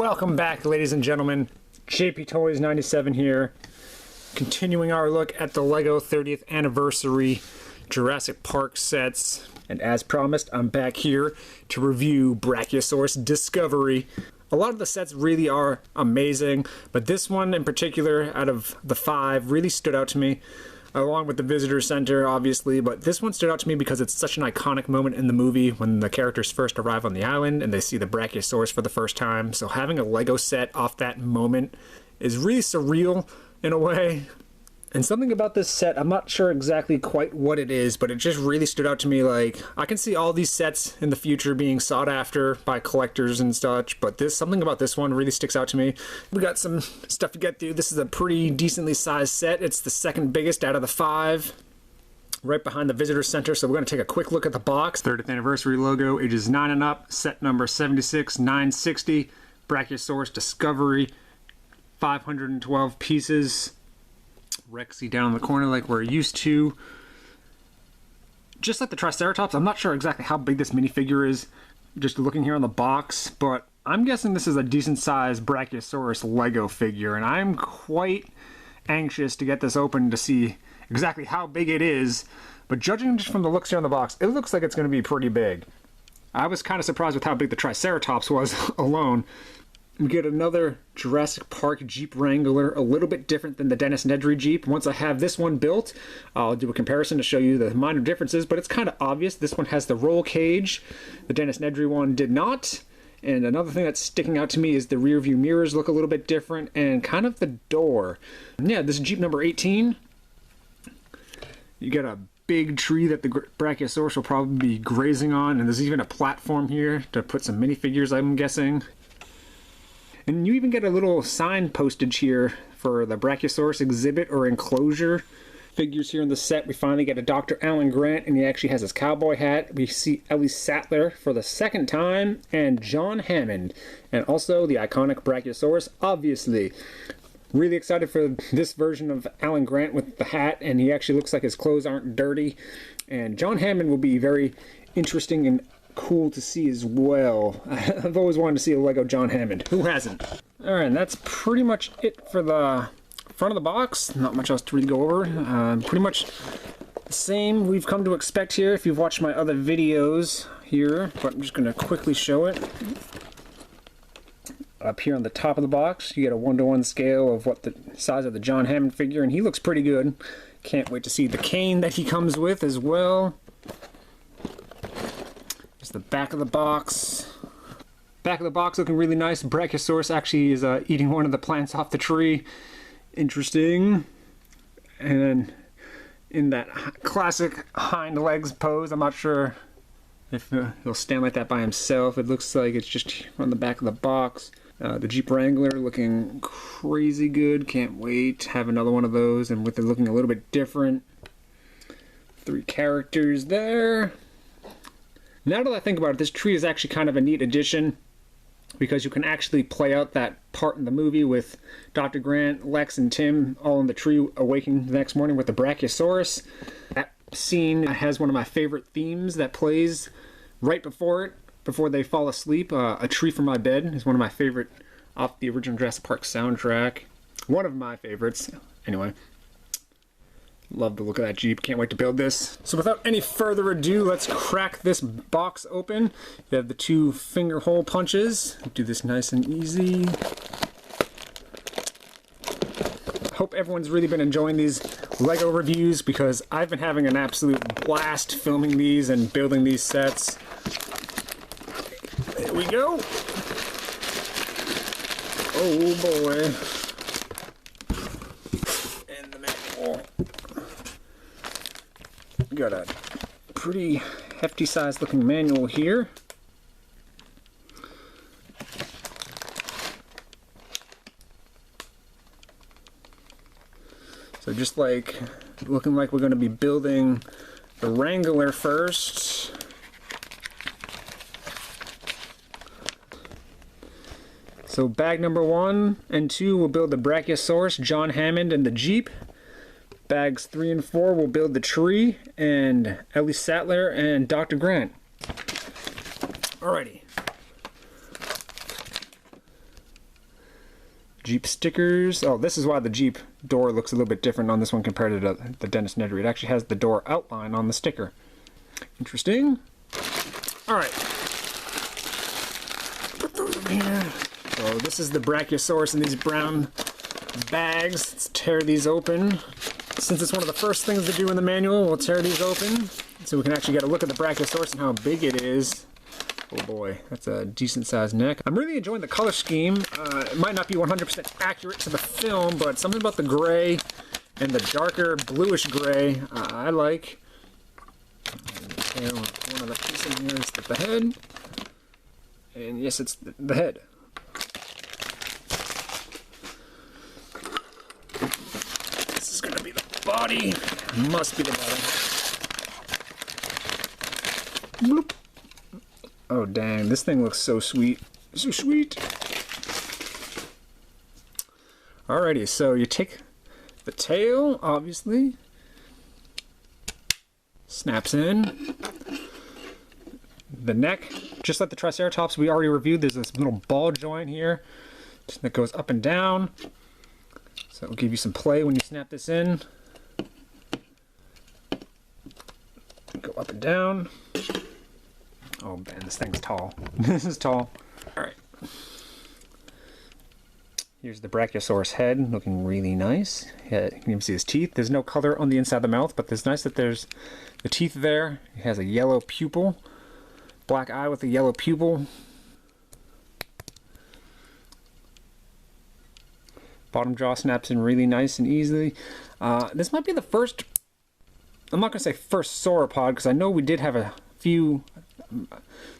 Welcome back, ladies and gentlemen. JP Toys 97 here, continuing our look at the LEGO 30th anniversary Jurassic Park sets. And as promised, I'm back here to review Brachiosaurus Discovery. A lot of the sets really are amazing, but this one in particular, out of the 5, really stood out to me, along with the Visitor Center, obviously, but this one stood out to me because it's such an iconic moment in the movie when the characters first arrive on the island and they see the Brachiosaurus for the first time. So having a LEGO set off that moment is really surreal in a way. And something about this set, I'm not sure exactly quite what it is, but it just really stood out to me. Like, I can see all these sets in the future being sought after by collectors and such, but something about this one really sticks out to me. We got some stuff to get through. This is a pretty decently sized set. It's the second biggest out of the 5, right behind the Visitor Center. So we're going to take a quick look at the box. 30th anniversary logo, ages 9 and up, set number 76960, Brachiosaurus Discovery, 512 pieces. Rexy down in the corner like we're used to. Just like the Triceratops, I'm not sure exactly how big this minifigure is, just looking here on the box, but I'm guessing this is a decent sized Brachiosaurus Lego figure, and I'm quite anxious to get this open to see exactly how big it is. But judging just from the looks here on the box, it looks like it's going to be pretty big. I was kind of surprised with how big the Triceratops was alone. We get another Jurassic Park Jeep Wrangler, a little bit different than the Dennis Nedry Jeep. Once I have this one built, I'll do a comparison to show you the minor differences, but it's kind of obvious. This one has the roll cage. The Dennis Nedry one did not. And another thing that's sticking out to me is the rear view mirrors look a little bit different, and kind of the door. And yeah, this is Jeep number 18. You get a big tree that the Brachiosaurus will probably be grazing on, and there's even a platform here to put some minifigures, I'm guessing. And you even get a little sign postage here for the Brachiosaurus exhibit or enclosure. Figures here in the set, we finally get a Dr. Alan Grant, and he actually has his cowboy hat. We see Ellie Sattler for the second time, and John Hammond. And also the iconic Brachiosaurus, obviously. Really excited for this version of Alan Grant with the hat, and he actually looks like his clothes aren't dirty. And John Hammond will be very interesting and cool to see as well. I've always wanted to see a LEGO John Hammond. Who hasn't? Alright, and that's pretty much it for the front of the box. Not much else to really go over. Pretty much the same we've come to expect here if you've watched my other videos here, but I'm just going to quickly show it. Up here on the top of the box, you get a 1:1 scale of what the size of the John Hammond figure, and he looks pretty good. Can't wait to see the cane that he comes with as well. The back of the box. Back of the box looking really nice. Brachiosaurus actually is eating one of the plants off the tree. Interesting. And then in that classic hind legs pose, I'm not sure if he'll stand like that by himself. It looks like it's just on the back of the box. The Jeep Wrangler looking crazy good. Can't wait to have another one of those, and with it looking a little bit different. 3 characters there. Now that I think about it, this tree is actually kind of a neat addition because you can actually play out that part in the movie with Dr. Grant, Lex, and Tim all in the tree awakening the next morning with the Brachiosaurus. That scene has one of my favorite themes that plays right before it, before they fall asleep. A Tree for My Bed is one of my favorite off the original Jurassic Park soundtrack. One of my favorites. Anyway. Love the look of that Jeep. Can't wait to build this. So without any further ado, let's crack this box open. You have the 2 finger hole punches. Do this nice and easy. Hope everyone's really been enjoying these LEGO reviews because I've been having an absolute blast filming these and building these sets. There we go. Oh boy. And the manual. We got a pretty hefty sized looking manual here. So just like looking like we're going to be building the Wrangler first. So bag number 1 and 2 will build the Brachiosaurus, John Hammond, and the Jeep. Bags 3 and 4 will build the tree and Ellie Sattler and Dr. Grant. Alrighty. Jeep stickers. Oh, this is why the Jeep door looks a little bit different on this one compared to the Dennis Nedry. It actually has the door outline on the sticker. Interesting. Alright. Put those over here. So this is the Brachiosaurus in these brown bags. Let's tear these open. Since it's one of the first things to do in the manual, we'll tear these open so we can actually get a look at the Brachiosaurus and how big it is. Oh boy, that's a decent sized neck. I'm really enjoying the color scheme. It might not be 100% accurate to the film, but something about the gray and the darker bluish gray I like. And one of the pieces in here is the head. And yes, it's the head. This is gonna be the body. Must be the body. Bloop. Oh dang, this thing looks so sweet. So sweet. Alrighty, so you take the tail, obviously. Snaps in. The neck, just like the Triceratops we already reviewed, there's this little ball joint here that goes up and down. So it'll give you some play when you snap this in. Go up and down. Oh man, this thing's tall. This is tall. Alright. Here's the Brachiosaurus head, looking really nice. Yeah, you can even see his teeth. There's no color on the inside of the mouth, but it's nice that there's the teeth there. It has a yellow pupil. Black eye with a yellow pupil. Bottom jaw snaps in really nice and easily. This might be the first, I'm not going to say first sauropod, because I know we did have a few.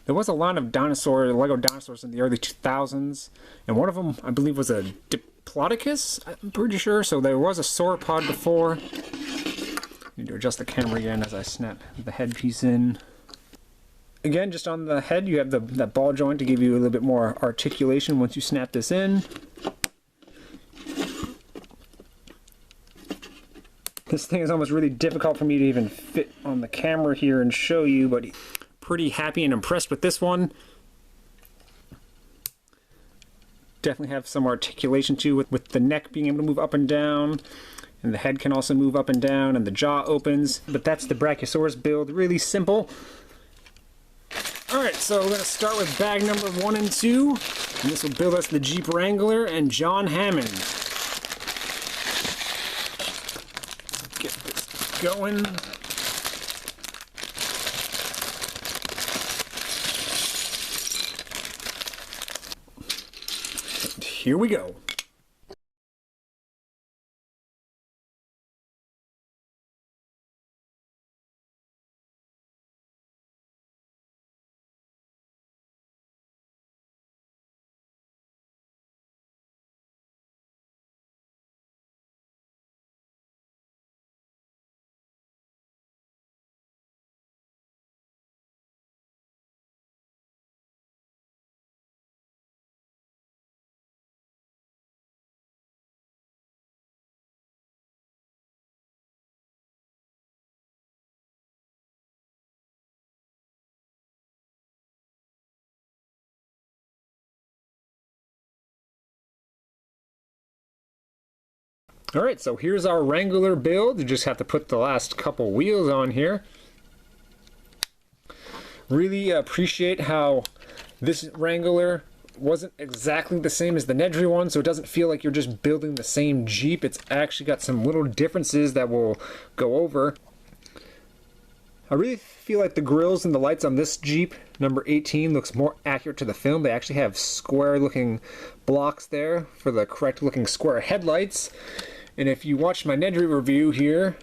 There was a line of dinosaurs, Lego dinosaurs in the early 2000s, and one of them I believe was a Diplodocus, I'm pretty sure, so there was a sauropod before. Need to adjust the camera again as I snap the headpiece in. Again, just on the head you have that ball joint to give you a little bit more articulation once you snap this in. This thing is almost really difficult for me to even fit on the camera here and show you, but pretty happy and impressed with this one. Definitely have some articulation too with the neck being able to move up and down, and the head can also move up and down, and the jaw opens. But that's the Brachiosaurus build, really simple. Alright, so we're going to start with bag number 1 and 2, and this will build us the Jeep Wrangler and John Hammond. Get this going. And here we go. Alright, so here's our Wrangler build. You just have to put the last couple wheels on here. Really appreciate how this Wrangler wasn't exactly the same as the Nedry one, so it doesn't feel like you're just building the same Jeep. It's actually got some little differences that we'll go over. I really feel like the grills and the lights on this Jeep, number 18, looks more accurate to the film. They actually have square looking blocks there for the correct looking square headlights. And if you watch my Nedry review here,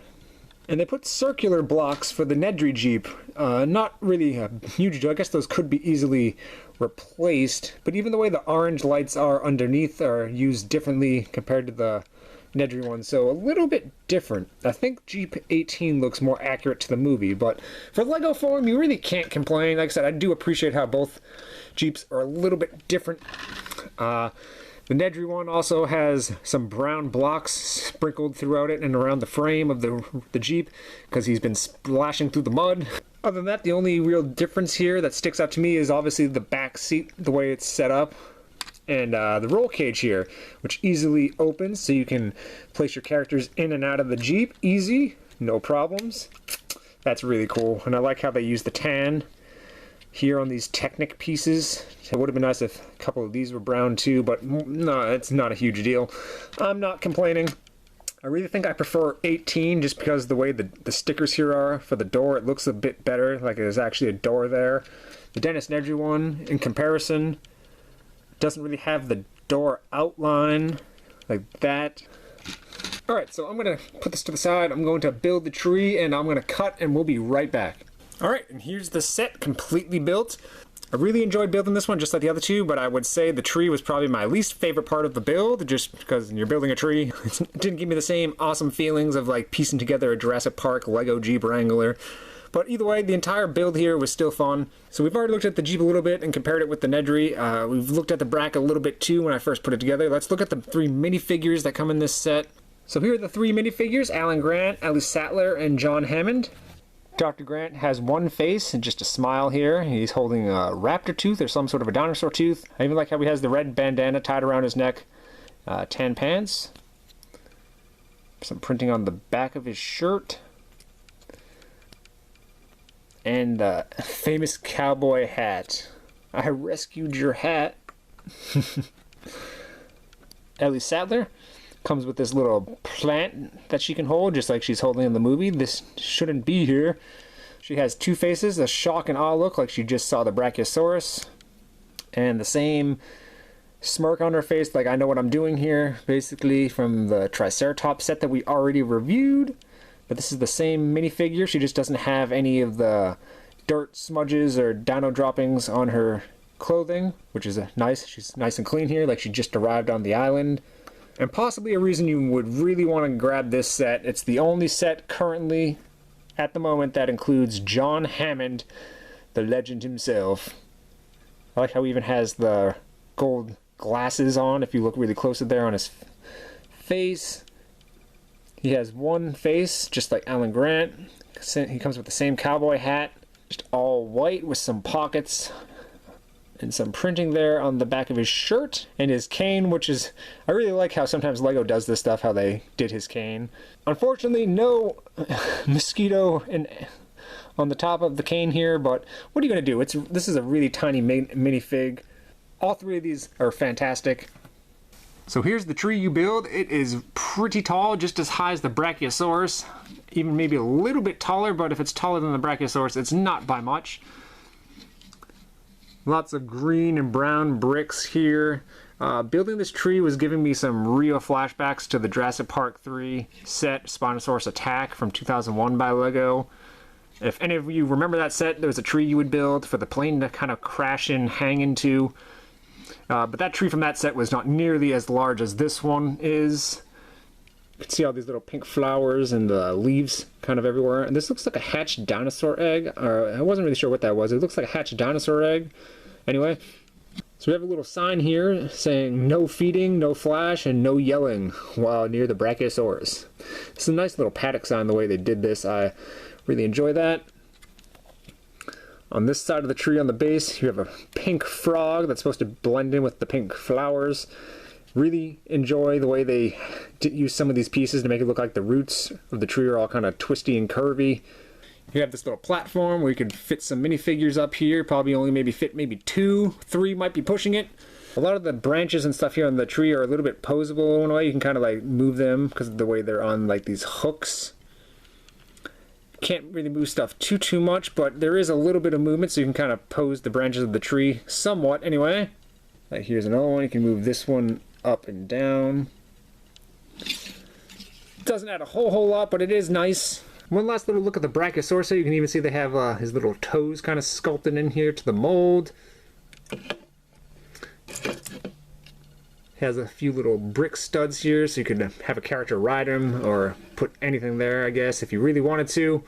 and they put circular blocks for the Nedry Jeep. Not really a huge deal. I guess those could be easily replaced. But even the way the orange lights are underneath are used differently compared to the Nedry one. So a little bit different. I think Jeep 18 looks more accurate to the movie. But for Lego form, you really can't complain. Like I said, I do appreciate how both Jeeps are a little bit different. The Nedry one also has some brown blocks sprinkled throughout it and around the frame of the Jeep because he's been splashing through the mud. Other than that, the only real difference here that sticks out to me is obviously the back seat, the way it's set up. and the roll cage here, which easily opens so you can place your characters in and out of the Jeep. Easy, no problems. That's really cool, and I like how they use the tan here on these Technic pieces. It would have been nice if a couple of these were brown too, but no, it's not a huge deal. I'm not complaining. I really think I prefer 18 just because the way the stickers here are for the door, it looks a bit better, like there's actually a door there. The Dennis Nedry one, in comparison, doesn't really have the door outline like that. Alright, so I'm going to put this to the side, I'm going to build the tree, and I'm going to cut, and we'll be right back. Alright, and here's the set completely built. I really enjoyed building this one just like the other two, but I would say the tree was probably my least favorite part of the build, just because you're building a tree. It didn't give me the same awesome feelings of like piecing together a Jurassic Park Lego Jeep Wrangler. But either way, the entire build here was still fun. So we've already looked at the Jeep a little bit and compared it with the Nedry. We've looked at the Brach a little bit too when I first put it together. Let's look at the 3 minifigures that come in this set. So here are the 3 minifigures: Alan Grant, Ellie Sattler, and John Hammond. Dr. Grant has one face and just a smile here. He's holding a raptor tooth or some sort of a dinosaur tooth. I even like how he has the red bandana tied around his neck. Tan pants. Some printing on the back of his shirt. And the famous cowboy hat. I rescued your hat. Ellie Sattler comes with this little plant that she can hold, just like she's holding in the movie. This shouldn't be here. She has 2 faces, a shock and awe look like she just saw the Brachiosaurus, and the same smirk on her face like I know what I'm doing here, basically from the Triceratops set that we already reviewed. But this is the same minifigure. She just doesn't have any of the dirt smudges or dino droppings on her clothing, which is nice. She's nice and clean here, like she just arrived on the island. And possibly a reason you would really want to grab this set. It's the only set currently at the moment that includes John Hammond, the legend himself. I like how he even has the gold glasses on if you look really close there on his face. He has one face, just like Alan Grant. He comes with the same cowboy hat, just all white with some pockets and some printing there on the back of his shirt, and his cane, which is, I really like how sometimes Lego does this stuff, how they did his cane. Unfortunately, no mosquito on the top of the cane here, but what are you going to do? This is a really tiny minifig. All 3 of these are fantastic. So here's the tree you build. It is pretty tall, just as high as the Brachiosaurus, even maybe a little bit taller, but if it's taller than the Brachiosaurus, it's not by much. Lots of green and brown bricks here. Building this tree was giving me some real flashbacks to the Jurassic Park 3 set, Spinosaurus Attack from 2001 by Lego. If any of you remember that set, there was a tree you would build for the plane to kind of crash and hang into. But that tree from that set was not nearly as large as this one is. You can see all these little pink flowers and leaves kind of everywhere. And this looks like a hatched dinosaur egg. Or I wasn't really sure what that was. It looks like a hatched dinosaur egg. Anyway, so we have a little sign here saying no feeding, no flash, and no yelling while near the Brachiosaurus. It's a nice little paddock sign the way they did this. I really enjoy that. On this side of the tree on the base, you have a pink frog that's supposed to blend in with the pink flowers. Really enjoy the way they use some of these pieces to make it look like the roots of the tree are all kind of twisty and curvy. You have this little platform where you could fit some minifigures up here. Probably only maybe fit 2, 3 might be pushing it. A lot of the branches and stuff here on the tree are a little bit posable in a way. You can kind of like move them because of the way they're on like these hooks. Can't really move stuff too much, but there is a little bit of movement, so you can kind of pose the branches of the tree somewhat anyway. Here's another one. You can move this one up and down. Doesn't add a whole lot, but it is nice. One last little look at the Brachiosaurus. You can even see they have his little toes kind of sculpted in here to the mold. Has a few little brick studs here, so you could have a character ride him or put anything there, I guess, if you really wanted to.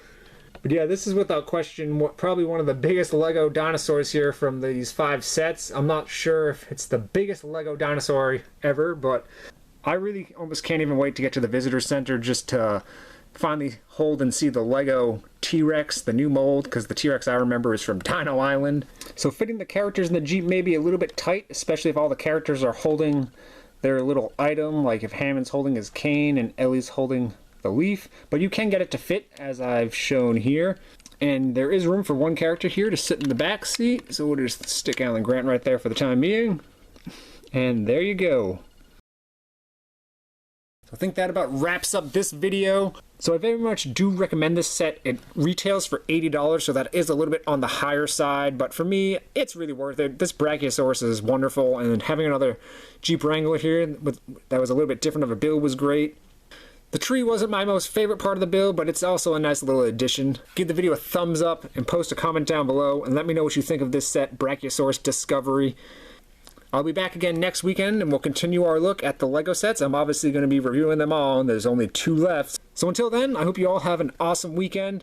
But yeah, this is without question probably one of the biggest Lego dinosaurs here from these 5 sets. I'm not sure if it's the biggest Lego dinosaur ever, but I really almost can't even wait to get to the visitor center just to finally hold and see the Lego T-Rex, the new mold, because the T-Rex I remember is from Dino Island. So fitting the characters in the Jeep may be a little bit tight, especially if all the characters are holding their little item, like if Hammond's holding his cane and Ellie's holding the leaf. But you can get it to fit, as I've shown here. And there is room for one character here to sit in the back seat, so we'll just stick Alan Grant right there for the time being. And there you go. So I think that about wraps up this video. So I very much do recommend this set. It retails for $80, so that is a little bit on the higher side, but for me, it's really worth it. This Brachiosaurus is wonderful, and having another Jeep Wrangler here that was a little bit different of a build was great. The tree wasn't my most favorite part of the build, but it's also a nice little addition. Give the video a thumbs up and post a comment down below, and let me know what you think of this set, Brachiosaurus Discovery. I'll be back again next weekend, and we'll continue our look at the LEGO sets. I'm obviously going to be reviewing them all, and there's only 2 left. So until then, I hope you all have an awesome weekend.